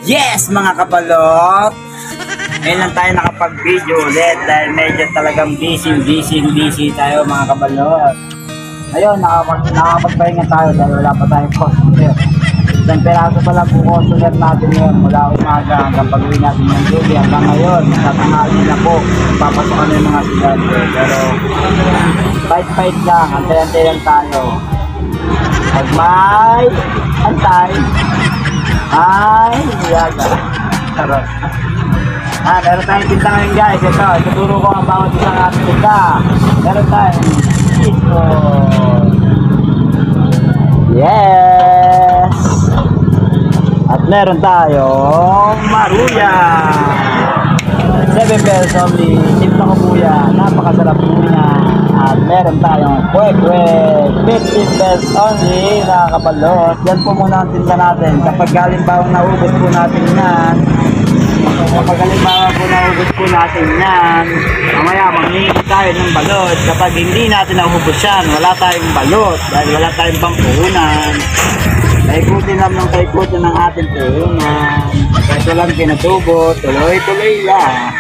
Yes mga kabalot, ngayon lang tayo nakapag-video ulit dahil medyo talagang busy tayo mga kabalot. Ayun, nakapagpahinga tayo dahil wala pa tayong customer. Isang peraso pala po customer natin ngayon mula umaga hanggang pag-uwi natin ng gabi. Hanggang ngayon, natatangali na po, papasok na yung mga estudyante. Pero fight lang, antay-antay lang tayo. Pag may antay, ay niyaga. Charot. Meron tayong tinta ngayon guys. Ito, ituturo ko ang bawat isang ating tinta. Meron tayong ito. Yes! At meron tayong maruya. 7 pesos only. Timpla ko po yan. Napakasarap po niya. At meron tayong kwek-kwek. 15 pesos only. Nakakabalot. Yan po muna ang tinta natin. Kapag galimbawang naubos po natin yan. Kapag halimbawa po naubos po natin yan, mamaya manghihingi tayo ng balot. Kapag hindi natin naubos yan, wala tayong balot dahil wala tayong pangpuhunan. Paikutin lang ng paikutin ng ating puhunan. Kahit walang pinatubo, tuloy-tuloy lang.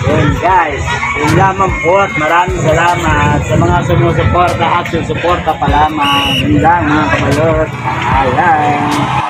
Yun guys, yun lamang po at maraming salamat sa mga sumusuporta at susuporta pa lamang. Yun lang mga kabalot. Ayan.